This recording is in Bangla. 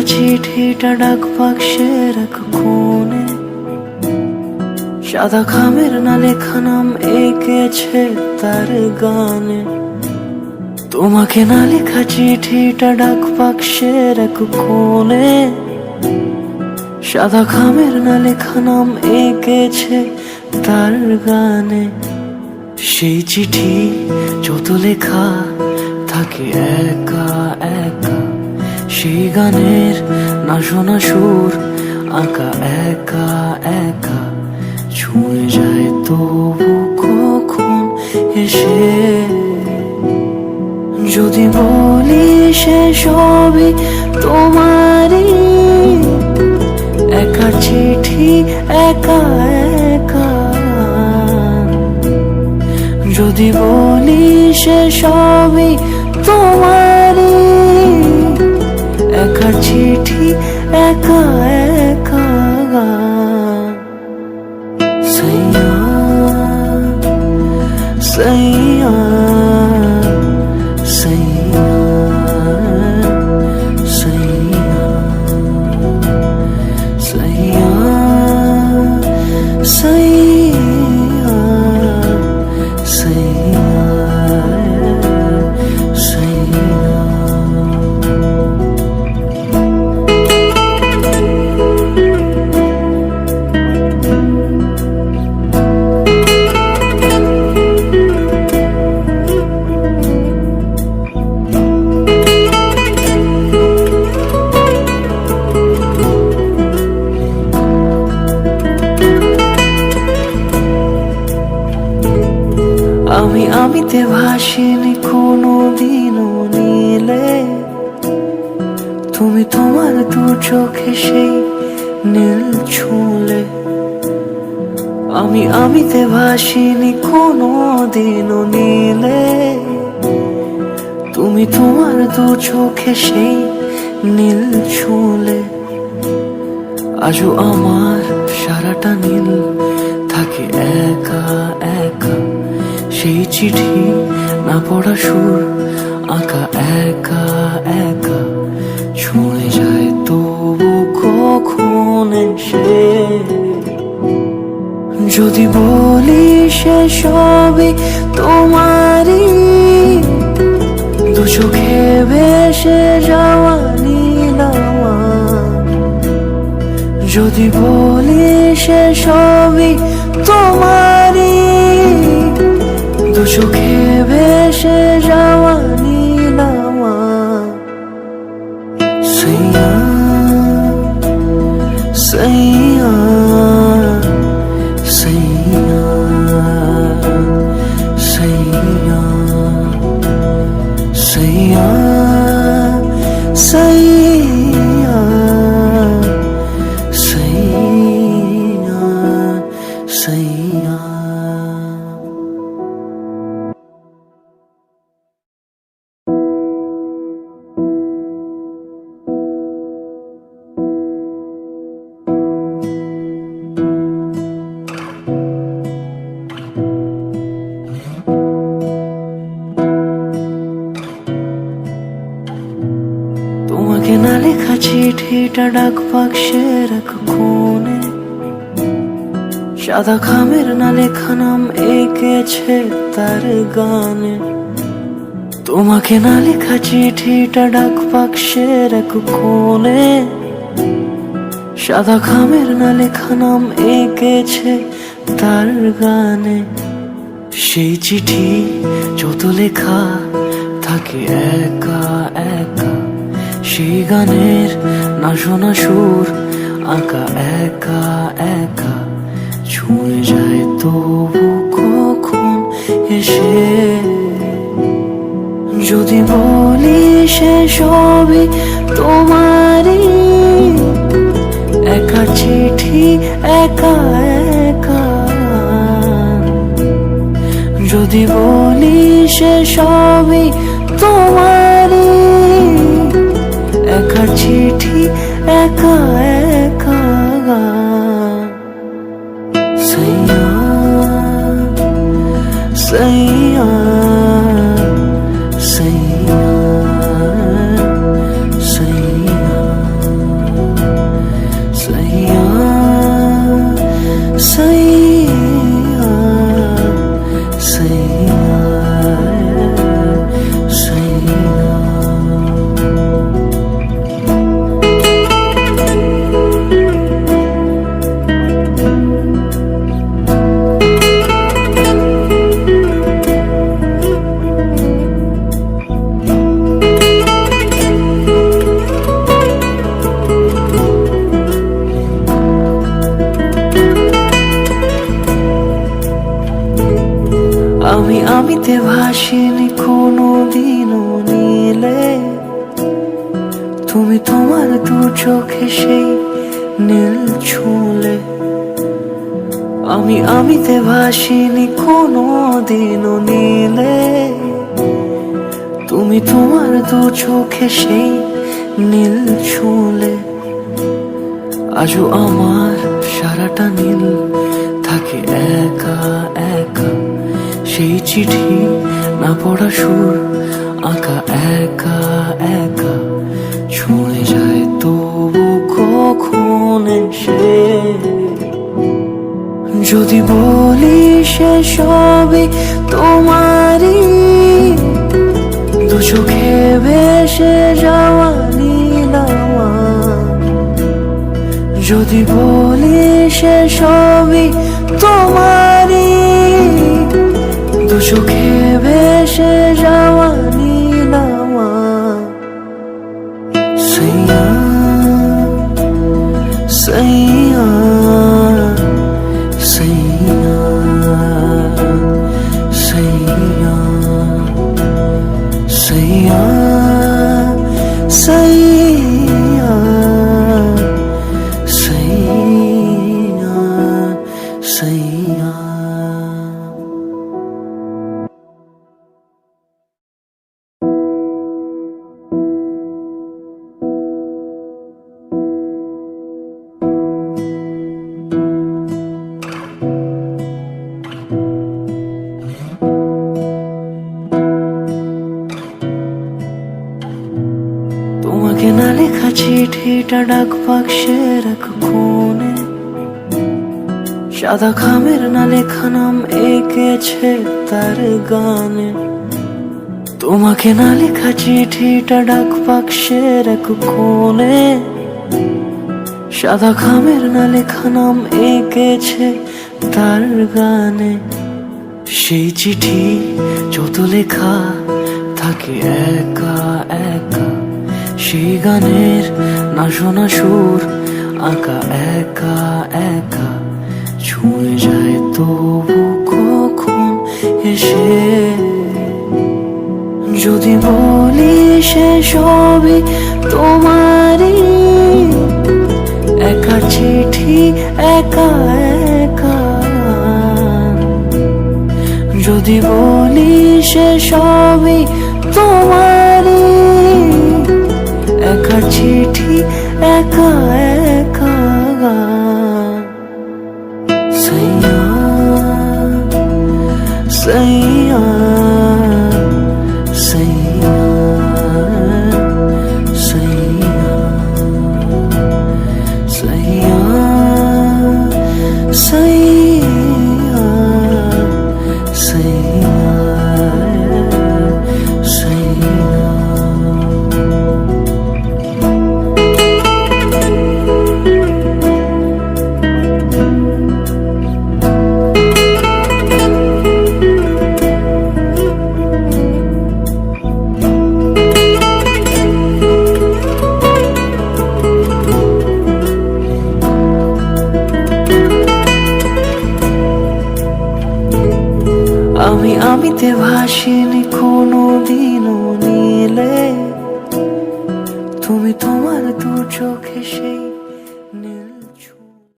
চিঠিটা ডাক বাক্সের এক কোণে, সাদা খামের না লেখা নাম এঁকেছে তার গানে। তোমাকে না লেখা চিঠিটা ডাক বাক্সের এক কোণে, সাদা খামের না লেখা নাম এঁকেছে তার গানে। সেই চিঠি যত লেখা থাকে একা একা, সেই গানের না শোনা সুর আঁকা একা একা, ছুঁয়ে যায় তবু কখন এসে। যদি বলি সে সবই তোমারই, একা চিঠি একা একা। যদি বলি সে সবই তোমারই, একা চিঠি একা একা। সাইয়া সাইয়া সাইয়া সাইয়া সাইয়া সাইয়া সাইয়া সাইয়া। আমিতে ভাসিনি কোনো দিনও নীলে, তুমি তোমার দু চোখে সেই নীল ছুঁলে। আমিতে ভাসিনি কোনো দিনও নীলে, তুমি তোমার দু চোখে সেই নীল ছুঁলে। আজও আমার সারাটা নীল থাকে একা একা, সেই চিঠি না পড়া সুর আঁকা একা একা, ছুঁয়ে যায় তবু কখন এসে। যদি বলি সে সবই তোমারই, দু চোখে ভেসে যাওয়া নীল আমার। যদি বলি সে সবই তোমারই, দু চোখে ভেসে যাওয়া নীল আমার। সাইয়া সাইয়া সাইয়া সাইয়া সাইয়া সাইয়া সাইয়া সাইয়া। তোমাকে না লেখা চিঠিটা ডাক বাক্সের এক কোণে, সাদা খামের না লেখা নাম এঁকেছে তার গানে। তোমাকে না লেখা চিঠিটা ডাক বাক্সের এক কোণে, সাদা খামের না লেখা নাম এঁকেছে তার গানে। সেই চিঠি যত লেখা থাকে একা একা, সেই গানের না শোনা সুর আঁকা একা একা, ছুঁয়ে যায় তবু কখন এসে। যদি বলি সে সবই তোমারই, একা চিঠি একা একা। যদি বলি সে সবই তোমারই, একা চিঠি একা একা। সাইয়া সাইয়া সাইয়া সাইয়া তুমি তোমার দু চোখে সেই নীল ছুঁলে, আমিতে ভাসিনি কোনো দিনও নীলে। তুমি তোমার দু চোখে সেই নীল ছুঁলে, আজও আমার সারাটা নীল থাকে একা একা। সেই চিঠি না পড়া সুর আঁকা একা একা, ছুঁয়ে যায় তবু কখন এসে। যদি বলি সে সবই তোমারই, দু চোখে ভেসে যাওয়া নীল আমার। যদি বলি সে সবই তোমারই, দু চোখে ভেসে যাওয়া নীল আমার। সইয়া সইয়া সইয়া সইয়া সইয়া সইয়া সইয়া সইয়া। তোমাকে না লেখা চিঠিটা ডাক বাক্সের এক কোণে, সাদা খামের না লেখা নাম এঁকেছে তার গানে। তোমাকে না লেখা চিঠিটা ডাক বাক্সের এক কোণে, সাদা খামের না লেখা নাম এঁকেছে তার গানে। সেই চিঠি যত লেখা থাকে একা একা, সেই গানের না শোনা সুর আঁকা একা একা, ছুঁয়ে যায় তবু কখন এসে। যদি বলি সে সবই তোমারই, একা চিঠি একা একা। যদি বলি সে সবই তোমারই, একা চিঠি একা একা। সইয়া সইয়া সইয়া সইয়া সইয়া সইয়া সইয়া সইয়া। আমিতে ভাসিনি কোনো দিনও নীলে, তুমি তোমার দু চোখে সেই